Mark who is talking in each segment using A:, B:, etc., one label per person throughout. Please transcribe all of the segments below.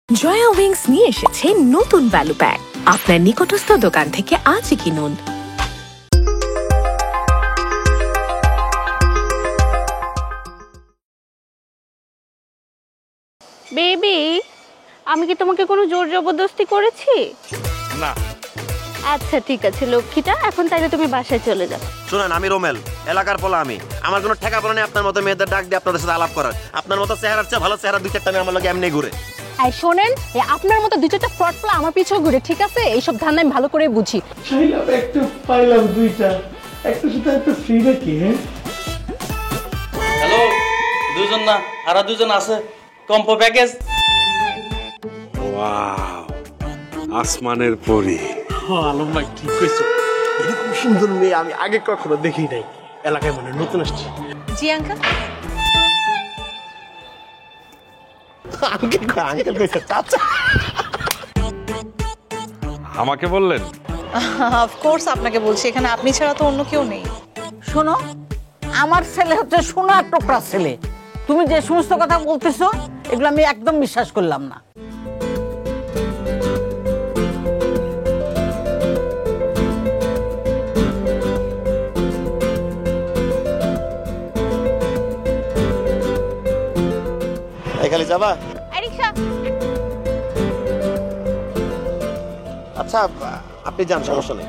A: Jaya wings নিয়ে এসেছে নতুন ভ্যালু প্যাক। আপনার নিকটস্থ দোকান থেকে আজই কিনুন।
B: বেবি, আমি কি তোমাকে কোনো জোর জবরদস্তি করেছি?
C: না।
B: আচ্ছা ঠিক আছে লক্ষ্মীটা, এখন তাইলে তুমি বাসায় চলে যাও।
C: শুনেন, আমি রোমেল, এলাকার পোলা। আমি আমার কোনো ঠেকা পড়া নেই আপনার মতো মেয়েদের ডাক দিয়ে আপনাদের সাথে আলাপ করার। আপনার মতো চেহারার চেয়ে ভালো চেহারা দুই চারটা মেয়ে আমার লগে এমনি ঘুরে।
D: এই শোনেন, আপনার মতো দুই চারটা ফ্রড পোলা আমার পিছু ঘুরে, ঠিক আছে? এইসব ধান্দা আমি ভালো করে বুঝি।
E: চাইলাম একটু, পাইলাম দুইটা, একটা সাথে একটা ফ্রি নাকি?
F: হ্যালো, দুজন না আরো দুজন আছে, কম্পো প্যাকেজ।
G: ওয়াও, আসমানের পরী।
E: আলম ভাই ঠিক কইছো, এরকম সুন্দর মেয়ে আমি আগে কখনো দেখি নাই। এলাকায় মনে নতুন আসছি।
D: জি আঙ্কেল।
E: আঙ্কেল কইছে চাচা।
G: আমাকে বললেন?
H: অফকোর্স আপনাকে বলছি, এখানে আপনি ছাড়া তো অন্য কেউ নেই।
I: শোনো, আমার ছেলে হচ্ছে সোনার টুকরা ছেলে। তুমি যে সমস্ত কথা বলতেছো এগুলো আমি একদম বিশ্বাস করলাম না।
C: খালি যাবা?
B: রিকশা।
C: আচ্ছা, আপনি যান, সমস্যা নেই।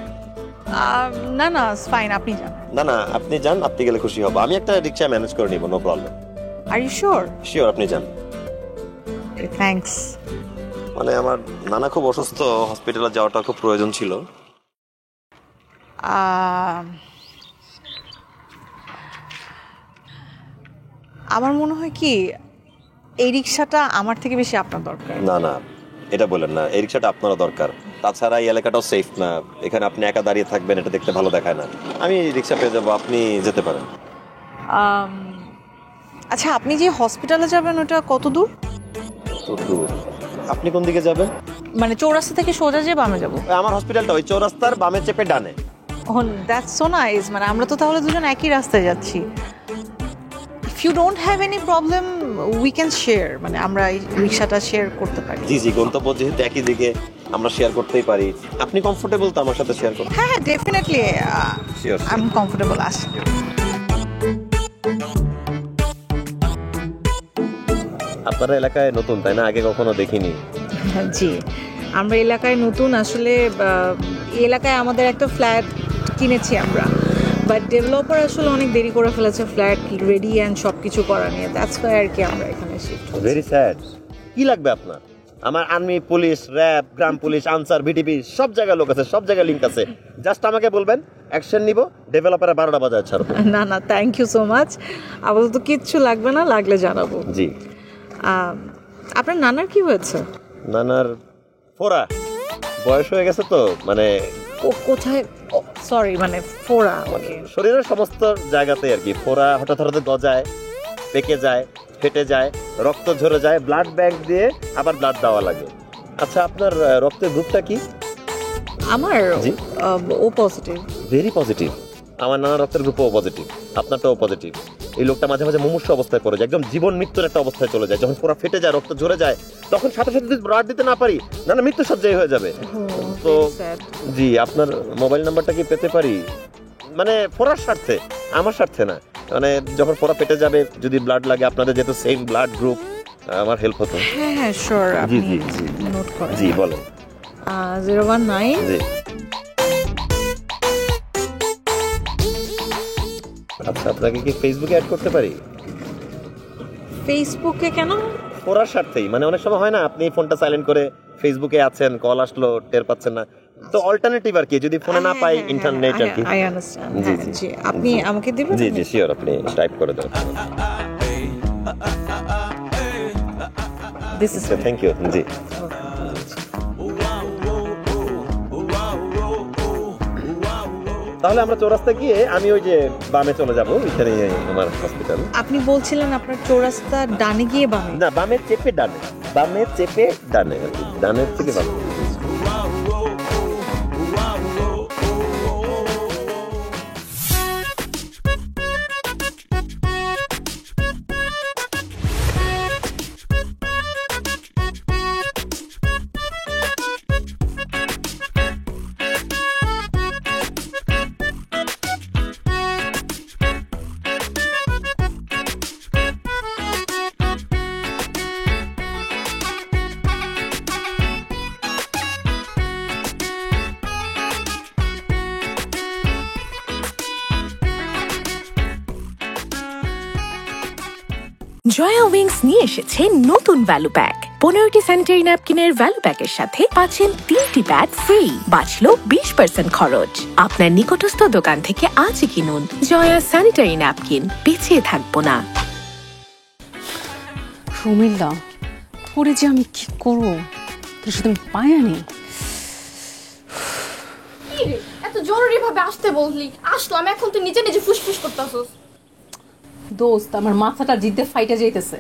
H: না না, ফাইন, আপনি যান।
C: না না, আপনি যান, আপনি গেলে খুশি হব। আমি একটা রিক্সা ম্যানেজ করে নিব, no problem.
H: Are you sure?
C: Sure, আপনি যান।
H: থ্যাঙ্কস।
C: মানে আমার নানা খুব অসুস্থ, হসপিটালে যাওয়াটা খুব প্রয়োজন ছিল।
H: আমার মনে হয় কি এই রিক্সাটা আমার থেকে বেশি আপনার দরকার।
C: না না, এটা বলেন না, এই রিক্সাটা আপনারও দরকার। তাছাড়া এই এলাকাটাও সেফ না, এখানে আপনি একা দাঁড়িয়ে থাকবেন, এটা দেখতে ভালো দেখায় না। আমি রিক্সা পেয়ে যাবো, আপনি যেতে পারেন।
H: আচ্ছা, আপনি যে হসপিটালে যাবেন ওটা কত দূর?
C: তো দূর? আপনি কোন দিকে যাবেন?
H: মানে চৌরাস্তা থেকে সোজা যে বামে যাবো?
C: আমার হসপিটালটা ওই চৌরাস্তার বামে চেপে ডানে।
H: Oh, that's so nice. মানে আমরা তো তাহলে দুজন একই রাস্তায় যাচ্ছি। If you don't have any problem, we can share. মানে আমরা এই রিক্সাটা শেয়ার করতে পারি।
C: জি জি, গন্তব্য যেহেতু একই দিকে, আমরা শেয়ার করতেই পারি। আপনি কমফোর্টেবল তো আমার সাথে শেয়ার করতে?
H: হ্যাঁ, ডেফিনেটলি
C: শিওর।
H: আমি কমফোর্টেবল আছি।
C: আপনারা এলাকায় নতুন তাই না? আগে কখনো দেখিনি।
H: জি, আমরা এলাকায় নতুন। আসলে এই এলাকায় আমাদের একটা ফ্ল্যাট কিনেছি আমরা, বাট ডেভেলপার আসলে অনেক দেরি করে ফেলেছে ফ্ল্যাট রেডি অ্যান্ড সব কিছু করা নিয়ে। দ্যাটস ওয়াই আর কি আমরা এখানে শিফট।
C: Very sad. কি লাগবে আপনার? আমার আর্মি, পুলিশ, র্যাব, গ্রাম পুলিশ, আনসার, ভিটিপি সব জায়গায় লোক আছে, সব জায়গায় লিঙ্ক আছে। জাস্ট আমাকে বলবেন, অ্যাকশন নিব, ডেভেলপারে 12টা বাজায় ছাড়বো।
H: না না, থ্যাংক ইউ সো মাচ। আপাতত কিচ্ছু লাগবে না, লাগলে জানাবো।
C: জি।
H: আপনার নানার কি হয়েছে?
C: নানার ফোড়া, বয়স হয়ে গেছে তো, মানে
H: ও কোথায়? সরি, মানে ফোড়া
C: শরীরের সমস্ত জায়গাতে আর কি। ফোড়া হঠাৎ হঠাৎ গজায়, পেকে যায়, ফেটে যায়, রক্ত ঝরে যায়, ব্লাড ব্যাংক দিয়ে আবার ব্লাড দেওয়া লাগে। আচ্ছা, আপনার রক্তের গ্রুপটা কি?
H: আমার
C: জি?
H: ও পজিটিভ।
C: Very positive. আমার নানা রক্তের গ্রুপ ও পজিটিভ, আপনারটাও পজিটিভ। এই লোকটা মাঝে মাঝে মুমূর্ষ অবস্থায় পড়ে যায়, একদম জীবন মৃত্যুর একটা অবস্থায় চলে যায়। যখন পুরো ফেটে যায়, রক্ত ঝরে যায়, তখন সাথে সাথে যদি ব্লাড দিতে না পারি, না মৃত্যু সজ্জায় হয়ে যাবে। তো জি, আপনার মোবাইল নাম্বারটা কি পেতে পারি? মানে ফোড়ার স্বার্থে, আমার স্বার্থে না। মানে যখন ফোড়া পেটে যাবে, যদি ব্লাড লাগে, আপনাদের যেহেতু সেম ব্লাড গ্রুপ, আমার হেল্প হতো।
H: হ্যাঁ হ্যাঁ, শিওর।
C: জি জি জি,
H: নোট করেন।
C: জি বলেন।
H: 019।
C: জি। আচ্ছা, আপনাকে কি ফেসবুকে অ্যাড করতে পারি?
H: ফেসবুকে কেন?
C: ফোরার স্বার্থেই। মানে অনেক সময় হয় না, আপনি ফোনটা সাইলেন্ট করে ফেসবুকে আছেন, কল আসলো, টের পাচ্ছেন না, তো অল্টারনেটিভ আর কি, যদি ফোনে না পাই, ইন্টারনেট আর কি।
H: I understand.
C: জি জি
H: জি, আপনি আমাকে দিবেন?
C: জি জি, শিওর, আপনি টাইপ করে দেন।
H: This is
C: thank you. জি। তাহলে আমরা চৌরাস্তা গিয়ে আমি ওই যে বামে চলে যাবো, ওইখানে আমার হসপিটাল।
H: আপনি বলছিলেন আপনার চৌরাস্তা ডানে গিয়ে বামে?
C: না, বামে চেপে ডানে, বামে চেপে ডানে, ডানের থেকে বামে।
A: জয়া উইংস নিয়ে এসেছে নতুন ভ্যালু প্যাক। 15টি স্যানিটারি ন্যাপকিনের ভ্যালু প্যাকের সাথে পাচ্ছেন 3টি প্যাড ফ্রি, বাঁচলো 20% খরচ। আপনার নিকটস্থ দোকান থেকে আজই কিনুন জয়া স্যানিটারি ন্যাপকিন, পিছিয়ে থাকবো না।
D: রুমিল্লা, পরে যে আমি কি করবো তোর সাথে আমি পায়ানি।
B: এত জরুরি ভাবে আসতে বললি, আসলাম, এখন তুই নিজে নিজে ফুসফুস করতেছস।
D: দোস্ত, আমার মাথাটা জিদ্দে ফাইটা যাইতেছে।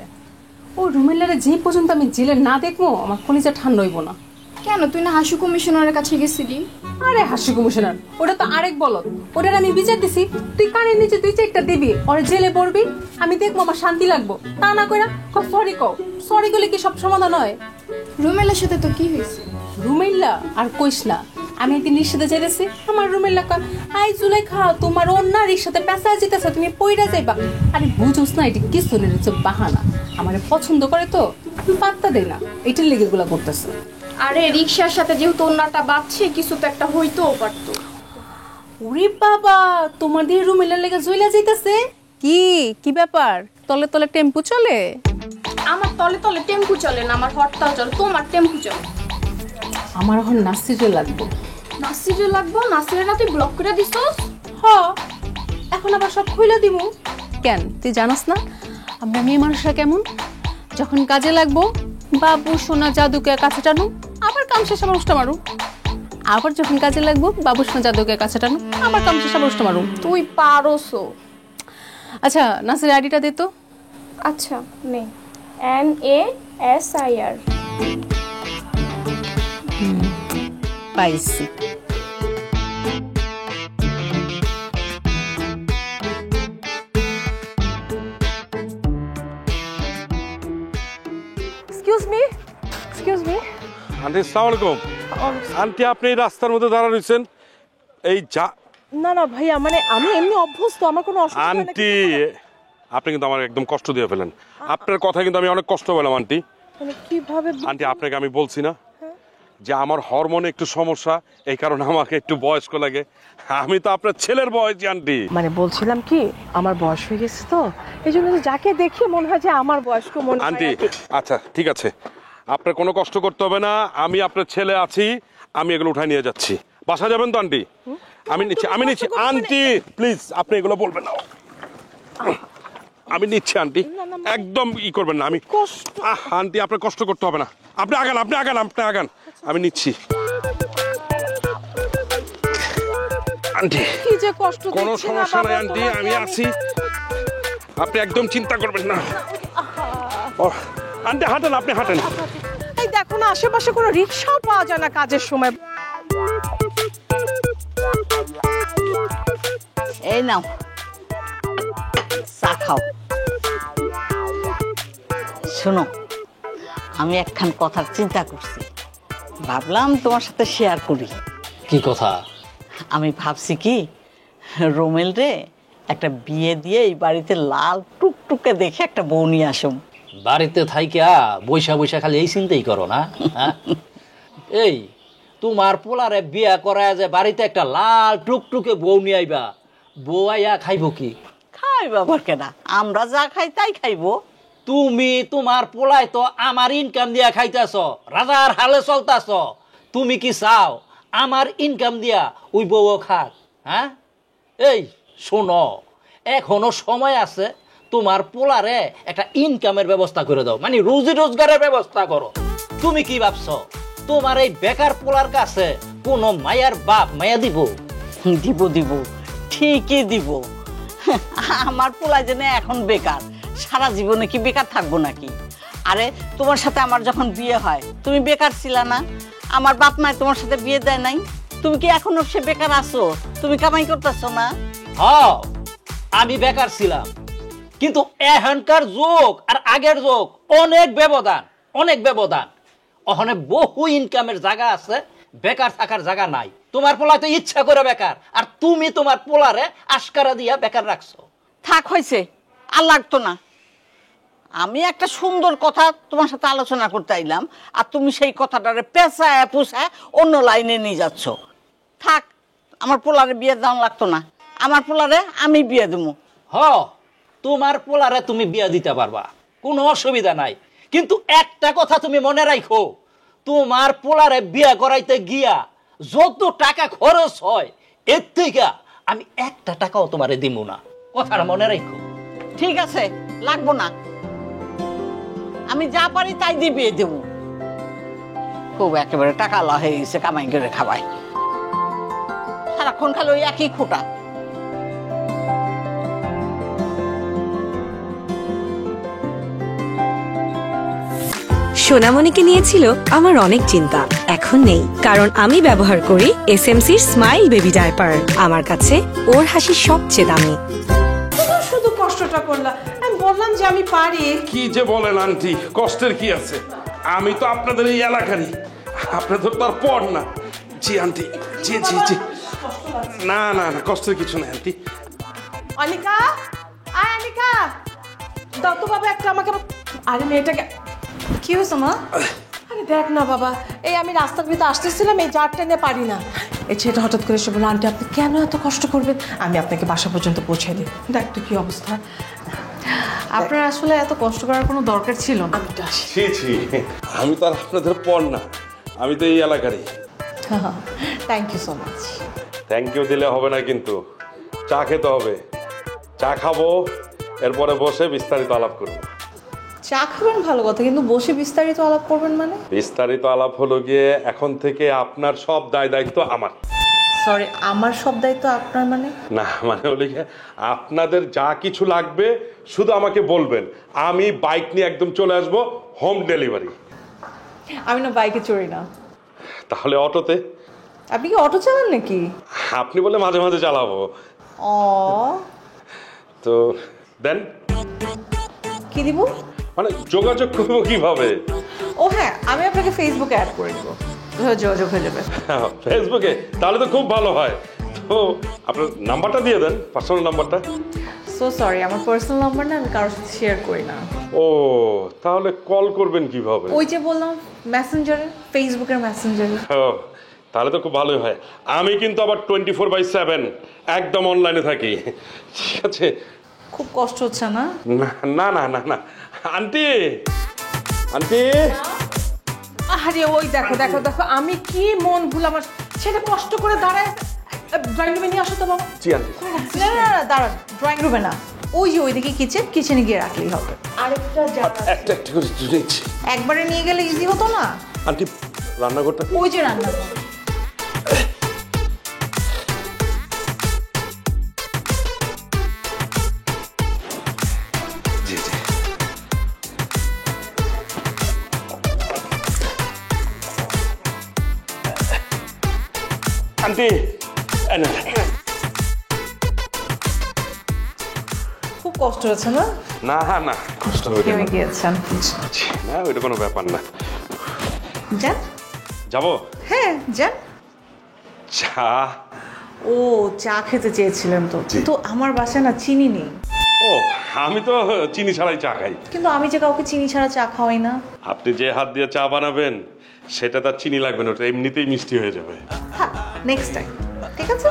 D: ও রুমিল্লারে যে পর্যন্ত আমি জেলে না দেখবো আমার কলিজা ঠান্ডা হইব না।
B: কেন, তুই না হাসু কমিশনারের কাছে গেছিলি?
D: আরে হাসি কমিশনার, ওটা তো আরেক বলত। ওটার আমি বিচার দিছি, তুই কানের নিচে তুই চেকটা দিবি, ওরে জেলে পড়বি, আমি দেখবো আমার শান্তি লাগবো। তা না কইরা সরি কও, সরি করলে কি সব সমাধান হয়?
B: রুমেলার সাথে তো কি হয়েছে?
D: রুমেল্লা আর কইস না, আমি একদিন রিক্সাতে যাইতেছি, আমার রুমেল্লা কয়, আই জুলেখা তোমার অন্য রিক্সাতে পেঁচা যেতেছে, তুমি পইরা যাইবা। আরে বুঝোস না, এটা কি শুনে হচ্ছে বাহানা। আমারে পছন্দ করে তো পাত্তা দেয় না, এটার লেগে গুলা করতেছে।
B: আরে রিক্সার সাথে যেহেতু অন্যটা বাজছে, কিছু তো একটা হইতেও পারতো।
D: ওরে বাবা, তোমার দিয়ে রুমেল্লার লেগে জইলা যাইতেছে। কি কি ব্যাপার? তলে তলে টেম্পু চলে?
B: আমার তলে তলে টেম্পু চলে না, আমার হরতাল চলে। তোমার টেম্পু চলে।
D: আমার এখন নাসিরে লাগবে।
B: নাসিরে লাগবো? নাসিরে না তুই ব্লক করে দিছস?
D: হ, এখন আবার সব খুইলা দিব কেন? তুই জানাস না আমরা মেয়ে মানুষরা কেমন? যখন কাজে লাগবো বাবু সোনা জাদুকে কাছে টানু, আবার কাম শেষ আমার উষ্টা মারু। আবার যখন কাজে লাগবো বাবু সোনা জাদুকে কাছে টানু, আবার কাম শেষ আমার উষ্টা মারু।
B: তুই পারোসো।
D: আচ্ছা, নাসির আইডিটা দে তো।
B: আচ্ছা নে, NASIR।
D: পাইছি।
H: Excuse me, excuse me.
G: Aunty আসসালামু আলাইকুম। আন্টি, আপনি এই রাস্তার মধ্যে দাঁড়া রয়েছেন, এই যা।
H: না না ভাইয়া, মানে আমি এমনি অভ্যস্ত, আমার কোনো অসুবিধা নেই।
G: আন্টি, আপনি কিন্তু আমার একদম কষ্ট দিয়ে ফেলেন। আপনার কথা কিন্তু আমি অনেক কষ্ট পেলাম আন্টি।
H: মানে কিভাবে?
G: আন্টি, আপনাকে আমি বলছি না যে আমার হরমোনে একটু সমস্যা, এই কারণে আমাকে একটু বয়স্ক লাগে। আমি তো আপনার ছেলের বয়সী আন্টি।
H: মানে বলছিলাম কি, আমার বয়স হয়ে গেছে তো, এই জন্য যাকে দেখি মনে হয় যে আমার বয়স্ক মনে হয়
G: আন্টি
H: আর কি।
G: আচ্ছা ঠিক আছে, আপনার কোনো কষ্ট করতে হবে না, আমি আপনার ছেলে আছি, আমি এগুলো উঠাই নিয়ে যাচ্ছি। বাসা যাবেন তো আন্টি? আমি নিচ্ছি আন্টি, প্লিজ আপনি এগুলো বলবেন না। আমি নিচ্ছি আন্টি, একদম ই করবেন না। আমি আন্টি, আপনার কষ্ট করতে হবে না, আপনি আগান, আমি নিচ্ছি। আন্টি
H: কি যে কষ্ট
G: কোনো
H: দিচ্ছি না
G: সমস্যা
H: বাবা
G: নাই আন্টি,
H: তোমাকে
G: আমি আছি, আপনি একদম চিন্তা করবেন না। আন্টি হাঁটেন, আপনি হাঁটেন।
H: এই দেখো না, আশেপাশে কোনো রিক্সাও পাওয়া যায় না কাজের সময়।
I: এই নাও চা খাও। শোনো, আমি একখান কথার চিন্তা করছি, ভাবলাম তোমার সাথে শেয়ার করি।
J: কি কথা?
I: আমি ভাবছি কি, রোমেল রে একটা বিয়ে দিয়ে এই বাড়িতে লাল টুকটুকে দেখে একটা বউ নিয়ে আসুম।
J: বাড়িতে থাইকা বৈশা বৈশা খালি এই চিন্তাই করো না? হ্যাঁ? এই তোমার পোলারে বিয়া করায় যে বাড়িতে একটা লাল টুকটুকে বউ নিয়ে আইবা, বউ আইয়া খাইব কি?
I: খাইব আবার কেনা, আমরা যা খাই তাই খাইবো।
J: তুমি তোমার পোলায় তো আমার ইনকাম দিয়া খাইতাছ, রাজার হালে চলতাছ। তুমি কি চাও আমার ইনকাম দিয়া ওই বউ খাক? হ্যাঁ? এই শোনো, এখনো সময় আছে, তোমার পোলারে একটা ইনকামের ব্যবস্থা করে দাও, মানে রুজি রোজগারের ব্যবস্থা করো। তুমি কি ভাবছো তোমার এই বেকার পোলার কাছে কোন মায়ার বাপ মায়া দিব?
I: দিব দিব, ঠিকই দিব। আমার পোলা যেন এখন বেকার, সারা জীবনে কি বেকার থাকবো নাকি? আরে তোমার সাথে আমার যখন বিয়ে হয় তুমি বেকার ছিলা না? আমার বাপ মায় তোমার সাথে বিয়ে দেয় নাই? তুমি কি এখনো সে বেকার আছো? তুমি কামাই করতেছো না?
J: হ্যাঁ, আমি বেকার ছিলাম, কিন্তু এখনকার যুগ আর আগের যুগ অনেক ব্যবধান, অনেক ব্যবধান। ওখানে বহু ইনকামের জায়গা আছে, বেকার থাকার জায়গা নাই। তোমার পোলা তো ইচ্ছা করে বেকার, আর তুমি তোমার পোলারে আশকারা দিয়া বেকার রাখছো।
I: থাক, হয়েছে, আর লাগতো না। আমি একটা সুন্দর কথা তোমার সাথে আলোচনা করতে আইলাম, আর তুমি সেই কথাটারে পেঁচায় পুষায় অন্য লাইনে নিয়ে যাচ্ছ। থাক, আমার পোলারে বিয়ে দেওয়া লাগতো না, আমার পোলারে আমি বিয়ে দেবো।
J: হ, তোমার পোলারে তুমি বিয়া দিতে পারবা, কোনো অসুবিধা নাই, কিন্তু একটা কথা তুমি মনে রাখো, তোমার পোলারে বিয়ে করাইতে গিয়া যত টাকা খরচ হয় এর থেকে আমি একটা টাকাও তোমারে দিব না, কথাটা মনে রাখো।
I: ঠিক আছে, লাগবো না, আমি যা পারি তাই দিয়ে বিয়ে দেবো। খুব একেবারে টাকা লা হয়ে গেছে, কামাই করে খাওয়াই, সারাক্ষণ খালি ওই একই খোটা।
K: সোনামণিকে নিয়েছিল আমার অনেক চিন্তা, এখন নেই, কারণ আমি ব্যবহার করি এসএমসির স্মাইল বেবি ডায়পার। আমার কাছে ওর হাসি সবচেয়ে দামি।
H: শুধু কষ্টটা করলাম, আমি বললাম যে আমি পারি।
G: কি যে বলেন আন্টি, কষ্টের কি আছে? আমি তো আপনাদের এই এলাকারই, আপনাদের তো আর পর না। জি আন্টি, জি জি জি, না না না, কষ্টের কিছু নেই আন্টি।
H: অনিকা, আয় অনিকা, দাও তো বাবা একটা আমাকে। আরে মেয়েটাকে কি হয়েছে মা? আরে দেখ না বাবা, এই আমি রাস্তার ভিতরে আসতেছিলাম, এই জারটা নিয়ে পারি না। এই ছেলেটা হঠাৎ করে এসে বলল, আন্টি আপনি কেন এত কষ্ট করবেন, আমি আপনাকে বাসা পর্যন্ত পৌঁছে দিই। দেখ তো কি অবস্থা।
L: আপনার আসলে এত কষ্ট করার কোনো দরকার ছিল না।
G: ছি ছি, আমি তো আর আপনাদের পর না, আমি তো এই এলাকারই।
H: Thank you so much.
G: Thank you দিলে হবে না, কিন্তু চা খেতে হবে। চা খাবো, এরপরে বসে বিস্তারিত আলাপ করবো।
H: চা খাবেন ভালো কথা, কিন্তু বসে বিস্তারিত আলাপ করবেন মানে?
G: বিস্তারিত আলাপ হলো গিয়ে, এখন থেকে আপনার সব দায় দায়িত্ব আমার।
H: সরি, আমার সব দায়িত্ব আপনার মানে?
G: না মানে হলো গিয়ে, আপনাদের যা কিছু লাগবে শুধু আমাকে বলবেন, আমি বাইক নিয়ে একদম চলে আসবো, হোম ডেলিভারি।
H: আমি না বাইকে চড়ি না।
G: তাহলে অটোতে?
H: আপনি কি অটো চালান নাকি?
G: আপনি বলে মাঝে মাঝে চালাবো।
H: ও
G: তো দেন
H: কি দিব?
G: মানে যোগাযোগ করবো কিভাবে?
H: ও হ্যাঁ, আমি আপনাকে ফেসবুকে অ্যাড করে দেবো, যোগাযোগ হয়ে যাবে।
G: ফেসবুকে? তাহলে তো খুব ভালো হয়। তো আপনার নাম্বারটা দিয়ে দেন, পার্সোনাল নাম্বারটা।
H: সো সরি, আমার পার্সোনাল নাম্বার না আমি কারোর সাথে শেয়ার করি না।
G: ও তাহলে কল করবেন কিভাবে?
H: ওই যে বললাম মেসেঞ্জারে, ফেসবুকের মেসেঞ্জারে।
G: তাহলে তো খুব ভালোই হয়। আমি কিন্তু আবার 24/7 একদম অনলাইনে থাকি। ঠিক আছে?
H: খুব কষ্ট হচ্ছে না?
G: না না না না, আন্টি আন্টি,
H: আরে ওই দেখো দেখো দেখো, আমি কি মন ভুল আমার, সেটা কষ্ট করে দাঁড়ায়। ড্রয়িং রুমে নিয়ে আসো তো বাবা।
G: জি আন্টি।
H: না না না, দাঁড়ান, ড্রয়িং রুমে না, ওই যে ওইদিকে কিচেন, কিচেনে গিয়ে রাখলেই হবে। আরেকটা
G: একটা একটা করে নিচ্ছি।
H: একবারে নিয়ে গেলে ইজি হতো না
G: আন্টি? রান্নাঘরটা
H: ওই যে রান্নাঘর।
G: জি জি। আন্টি
H: খুব কষ্ট হচ্ছে না?
G: না না, কষ্ট হবে
H: কেমন গিয়েছেন?
G: না, ওইটা কোনো ব্যাপার না।
H: যান।
G: যাবো?
H: হ্যাঁ যান।
G: চা?
H: ও চা খেতে চেয়েছিলেন তো, কিন্তু আমার বাসায় না চিনি নেই।
G: ও, আমি তো চিনি ছাড়াই চা খাই।
H: কিন্তু আমি যে কাউকে চিনি ছাড়া চা খাওয়াই না।
G: আপনি যে হাত দিয়ে চা বানাবেন সেটা তার চিনি লাগবে না, ওটা এমনিতেই মিষ্টি হয়ে যাবে।
H: হ্যাঁ, নেক্সট টাইম। ঠিক আছে?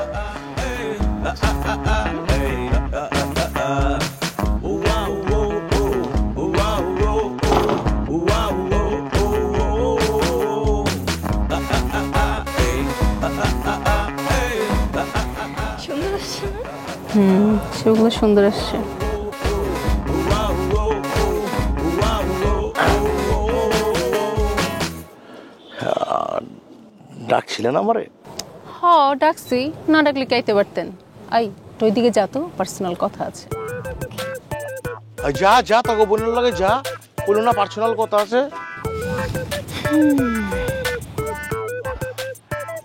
B: সুন্দর আসছে না?
D: সেগুলো সুন্দর আসছে।
E: ডাকছিলেন আমারে?
D: হ ডাকছি, না ডাকলে খাইতে পারতেন। আই ওই দিকে যা, তো পার্সোনাল কথা আছে।
E: যা যা, তোকে বোনের লাগে যা, বলো না পার্সোনাল কথা আছে।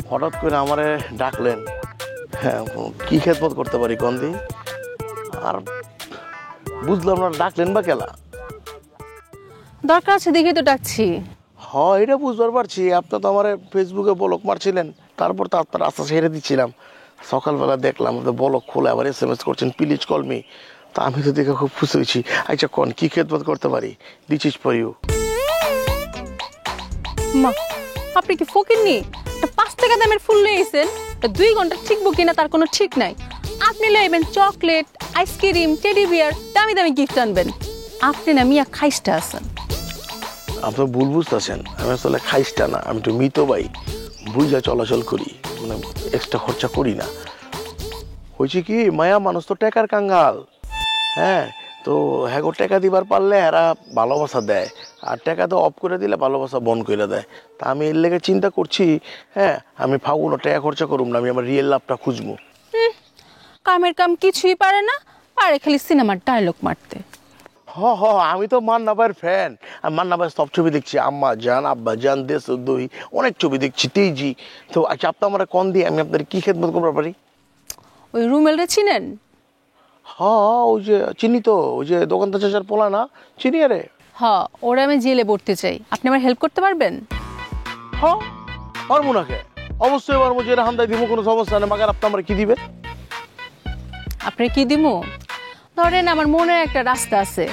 E: হঠাৎ করে আমারে ডাকলেন, হ্যাঁ কি খেদমত করতে পারি কন্দি? আর বুঝলাম না ডাকলেন বা কেলা?
D: দরকার আছে দেখে তো ডাকছি।
E: হ্যাঁ এটা বুঝবার পারছি, আপনি তো আমার ফেসবুকে বলক মারছিলেন, তারপর তো আপনার রাস্তা ছেড়ে দিচ্ছিলাম। সকালবেলা দেখলাম বলক খোলা, আবার SMS করছেন প্লিজ কল মি। তা আমি তো দেখে খুব খুশি হয়েছি। আচ্ছা কোন কি খেদমত করতে পারি? This is for you.
D: মা আপনি কি ফকিরনি? 5 টাকা দামের ফুল নিয়েছেন, 2 ঘন্টা ঠিকবো কিনা তার কোনো ঠিক নাই। আপনি লইবেন চকলেট, আইসক্রিম, টেডি বিয়ার, দামি দামি গিফট আনবেন। আপনি না মিয়া খাইস্টা আছেন।
E: আপনি ভুল বুঝতেছেন, আমি আসলে খাইস্টা না, আমি একটু মৃত ভাই, বুঝা চলাচল করি, মানে এক্সট্রা খরচা করি না। হয়েছে কি, মায়া মানুষ তো টাকার কাঙ্গাল। হ্যাঁ, তো হ্যাঁ টাকা দিবার পারলে এরা ভালোবাসা দেয়, আর টাকা তো অফ করে দিলে ভালোবাসা বন্ধ করে দেয়। তা আমি এর লেগে চিন্তা করছি, হ্যাঁ আমি ফাগুনো টাকা খরচা করুম না, আমি আমার রিয়েল লাভটা খুঁজবো।
D: কামের কাম কিছুই পারে না, পারে খালি সিনেমার ডায়লগ মারতে।
E: হ আমি তো মান্না ভাইয়ের ফ্যান। আমি মান্না ভাইয়ের সব ছবি দেখছি, আম্মা জান, আব্বা জান, দেশ দই, অনেক ছবি দেখছি, তেজি। তো আচ্ছা, আপনি আমার কন দিয়ে আমি আপনার কি খেদমত করতে পারি?
D: ওই রুমেলরে চিনেন?
E: হ্যাঁ, ওই যে চিনি তো, ওই যে দোকানদার চাচার পোলা না, চিনি। আরে
D: হ্যাঁ, ওরা আমি জেলে পড়তে চাই, আপনি আমার হেল্প করতে পারবেন?
E: হ্যাঁ পারবো না কে, অবশ্যই পারবো। যে হান্দাই দিব, কোনো সমস্যা নেই। মাগার আপনি আমার কি দিবেন?
D: আপনি কি দিমু? ধরেন আমার মনে একটা রাস্তা আছে,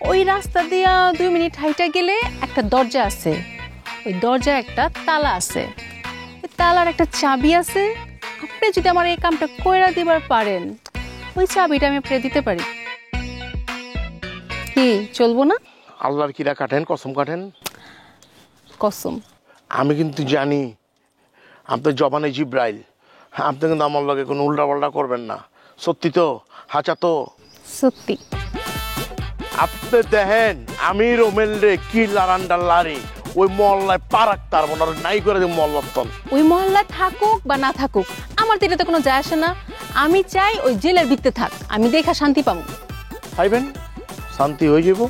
D: ওই রাস্তা দিয়া 2 মিনিট হাইটা গেলে একটা দরজা আছে, ওই দরজা একটা তালা আছে, ওই তালার একটা চাবি আছে। আপনি যদি আমার এই কামটা কইরা দিবার পারেন, ওই চাবিটা আমি আপনাকে দিতে পারি। কি চলবো না?
E: আল্লাহর কিরা কাটেন, কসম কাটেন?
D: কসম।
E: আমি কিন্তু জানি আপনার জবানে জিব্রাইল, আপনি কিন্তু আমার লগে কোনো উল্টা পাল্টা করবেন না। সত্যি তো? হাঁচা তো?
D: সত্যি।
E: আপনি দেখেন আমি রোমেল রে কি লারান্ডার লারি, ওই মহল্লায় পা রাখতে পারবো না, নাই করে দিব মহল্লার।
D: ওই মহল্লায় থাকুক বা না থাকুক আমার তো এটাতে কোনো যায় আসে না। আমি চাই ওই জেলের ভিতরে থাক, আমি দেখা শান্তি পাবো।
E: পাইবেন? শান্তি হয়ে যাব।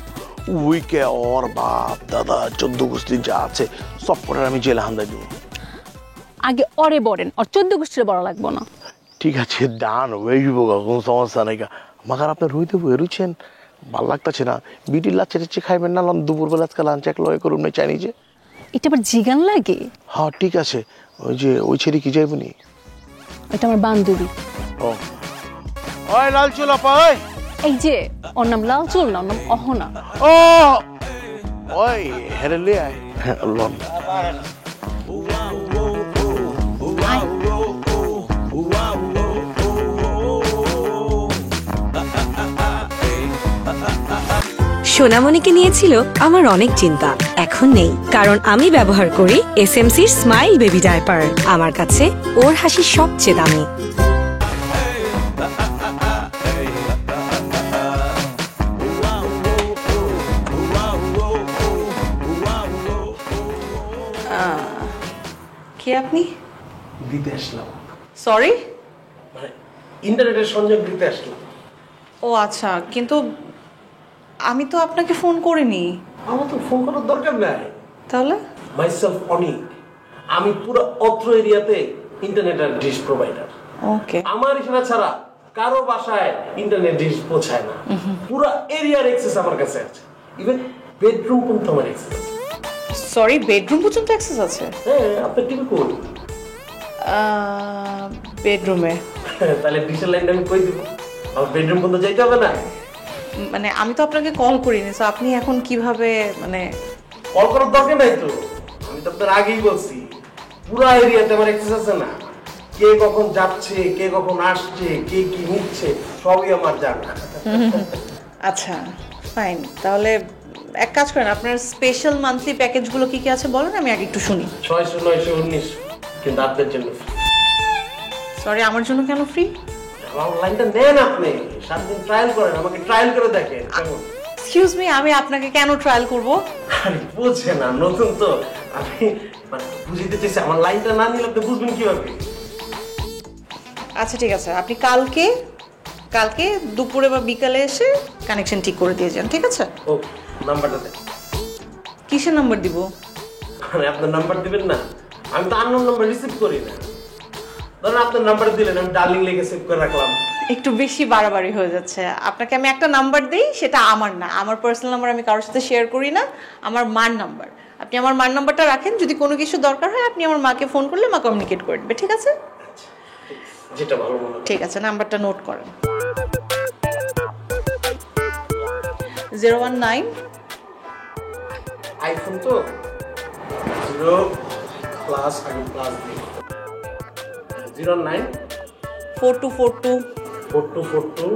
E: উইকে ওর বাপ দাদা 14 গোষ্ঠী যা আছে সব করে আমি জেলে হান্দাই দেবো।
D: আগে ওরে বলেন, ওর 14 গোষ্ঠীর বড় লাগবো না।
E: ঠিক আছে, দান হয়ে যাবো, কোনো সমস্যা নেই। মাগার আপনি রই দেবো, এরুছেন ভাল লাগতেছে না। বিটির লাচ্চা টাচ্চি খাইবেন না? দুপুরবেলা আজকে লাঞ্চ এক লয় করুন না, চাইনিজে।
D: এটা আবার জিগান লাগে?
E: হ্যাঁ ঠিক আছে। ওই যে ওই ছেড়ে কি যাইব নি?
D: এটা আমার বান্ধবী।
E: ও ওই লাল চুল আপা,
D: এই যে ওর নাম লাল চুল না, ওর নাম অহনা।
E: ও ওই হেরে লে আয় লন।
K: সোনামণিকে নিয়েছিল আমার অনেক চিন্তা, এখন নেই, কারণ আমি ব্যবহার করি এসএমসির স্মাইল বেবি ডায়পার। আমার কাছে ওর হাসি সবচেয়ে দামি।
H: কে আপনি?
E: দিতে আসলাম।
H: সরি?
E: ইন্টারনেটের সংযোগ দিতে আসলাম।
H: ও আচ্ছা, কিন্তু আমি তো আপনাকে ফোন করিনি।
E: আমার তো ফোন করার দরকার নাই।
H: তাহলে?
E: মাইসেলফ অনিক, আমি পুরো অত্র এরিয়াতে ইন্টারনেটের ডিশ প্রোভাইডার।
H: ওকে।
E: আমার ইশারা ছাড়া কারো বাসায় ইন্টারনেট ডিশ পৌঁছায় না। পুরো এরিয়ার অ্যাক্সেস আমার কাছে আছে, ইভেন বেডরুম পর্যন্ত আমার অ্যাক্সেস আছে।
H: সরি, বেডরুম পর্যন্ত অ্যাক্সেস আছে?
E: হ্যাঁ, আপনার টিভি কোন?
H: বেডরুমে।
E: তাহলে ডিশের লাইনটা আমি কই দিব? আমার বেডরুম পর্যন্ত যাইতে হবে না?
H: মানে আমি তো আপনাকে কল করিনি, তো আপনি এখন কিভাবে মানে?
E: কল করার দরকার নাই তো, আমি তো আপনার আগেই বলছি পুরো এরিয়াতে আমার অ্যাক্সেস আছে না। কে কখন যাচ্ছে, কে কখন আসছে, কে কি নিচ্ছে সবই আমার জানা।
H: আচ্ছা ফাইন, তাহলে এক কাজ করেন, আপনার স্পেশাল মান্থলি প্যাকেজগুলো কি কি আছে বলেন, আমি আগে একটু শুনি।
E: 600, 900, 1900, কিন্তু আপনার জন্য।
H: সরি, আমার জন্য কেন ফ্রি?
E: আমার লাইনটা নেন, আপনি 7 দিন ট্রায়াল করেন, আমাকে ট্রায়াল করে দেখেন কেমন।
H: এক্সকিউজ মি, আমি আপনাকে কেন ট্রায়াল করব?
E: আরে বুঝছে না, নতুন তো, আমি মানে বুঝিতে চাইছি আমার লাইনটা না নিলে আপনি বুঝবেন কিভাবে।
H: আচ্ছা ঠিক আছে, আপনি কালকে দুপুরে বা বিকালে এসে কানেকশন ঠিক করে দিয়ে যান, ঠিক আছে?
E: ও নাম্বারটা দেন।
H: কিসের নাম্বার দিব?
E: মানে আপনার নাম্বার দিবেন না, আমি তো আননোন নাম্বার রিসিভ করি না। ধরেন আপনার নাম্বার দিলেন, আমি ডার্লিং লিখে সেভ করে রাখলাম।
H: একটু বেশি বাড়াবাড়ি হয়ে যাচ্ছে। আপনাকে আমি একটা নাম্বার দেই, সেটা আমার না, আমার পার্সোনাল নাম্বার আমি কারোর সাথে শেয়ার করি না, আমার মার নাম্বার। আপনি আমার মার নাম্বারটা রাখেন, যদি কোনো কিছু দরকার হয় আপনি আমার মাকে ফোন করলে মা কমিউনিকেট করে দেবে, ঠিক আছে?
E: যেটা ভালো মনে হয়।
H: ঠিক আছে, নাম্বারটা নোট করেন। 019
E: আইফোন তো 0 প্লাস আগে প্লাস দিই 09
H: 4242
E: 4242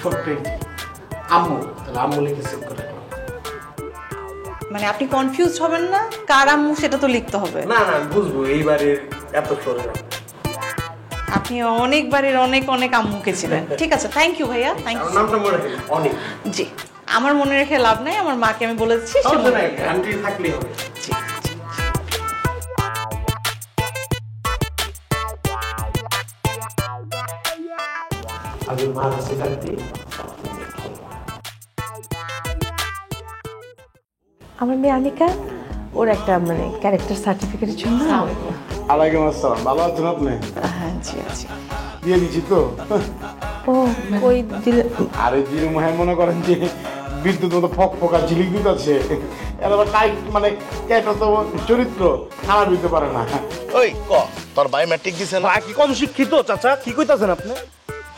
E: ছোট্ট আম্মু, তাহলে আম্মু লিখে সেভ করে রাখলাম।
H: মানে আপনি কনফিউজ হবেন না, কার আম্মু সেটা তো লিখতে হবে।
E: না না বুঝবো, এইবারের এত সরে না।
H: আপনি অনেকবারের অনেক অনেক আম্মুকে ছিলেন। ঠিক আছে, থ্যাংক ইউ ভাইয়া, থ্যাংক ইউ।
E: নামটা মনে রাখেন অনেক।
H: জি, আমার মনে রেখে লাভ নাই, আমার মাকে আমি বলে দিচ্ছি, সে মনে রাখবে।
E: আন্টি থাকলেই হবে।
H: জি।
E: আগে মা কাছে থাকতে।
A: আমার মেয়ে আনিকা, ওর একটা মানে ক্যারেক্টার সার্টিফিকেটের জন্য।
E: আলাইকুম আসসালাম, ভালো আছেন আপনি?
A: হ্যাঁ জি আছি।
E: দিয়ে দিচ্ছি তো।
A: ও কই দিলে?
E: আরে জিরো মনে মনে করেন যে বিদ্যুৎ মতো ফক ফকা ঝিলিক দিতে আছে, এবার কাই মানে কেটা তো চরিত্র খারাপ দিতে পারে না। ওই ক তোর ভাই ম্যাট্রিক দিছে না? কি কম শিক্ষিত চাচা, কি কইতাছেন আপনি?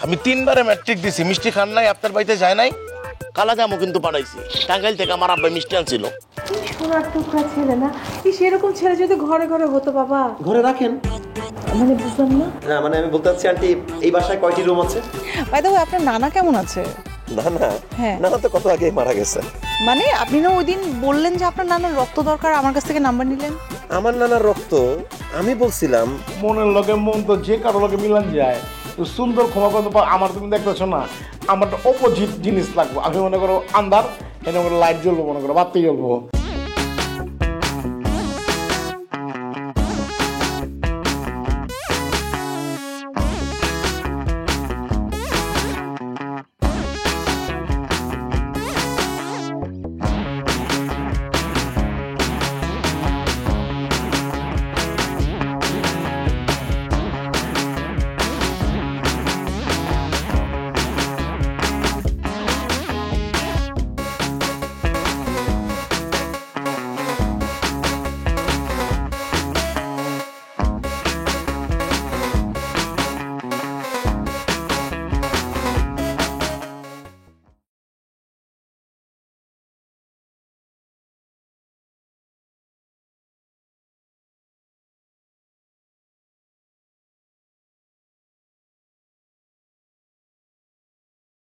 E: আমি 3 বারে ম্যাট্রিক দিছি, মিষ্টি খান নাই, আপনার বাড়িতে যায় নাই। কালা জামও কিন্তু পাঠাইছি, টাঙ্গাইল থেকে আমার আব্বা মিষ্টি আনছিল।
A: সোনার টুকরা ছেলে না, কি সেরকম ছেলে যদি ঘরে ঘরে হতো বাবা।
C: ঘরে রাখেন।
A: মানে বুঝলাম না।
C: না মানে আমি বলতে চাচ্ছি আন্টি, এই বাসায় কয়টি রুম আছে?
H: বাই দ্য ওয়ে, আপনার নানা কেমন আছে?
C: না না,
H: হ্যাঁ।
C: নানা তো কত আগেই মারা গেছে।
H: মানে আপনি না ওই দিন বললেন যে আপনার নানার রক্ত দরকার, আমার কাছ থেকে নাম্বার নিলেন।
C: আমার নানার রক্ত আমি বলছিলাম।
E: মনের লগে মন তো যে কারো লগে মিলান যায়, তো সুন্দর ক্ষমা করতে পার। আমার তুমি দেখতেছো না, আমার অপোজিট জিনিস লাগবে। আমি মনে করো আন্ধার, এটা মনে লাইট জ্বলবো, মনে করো বাতি জ্বলবো।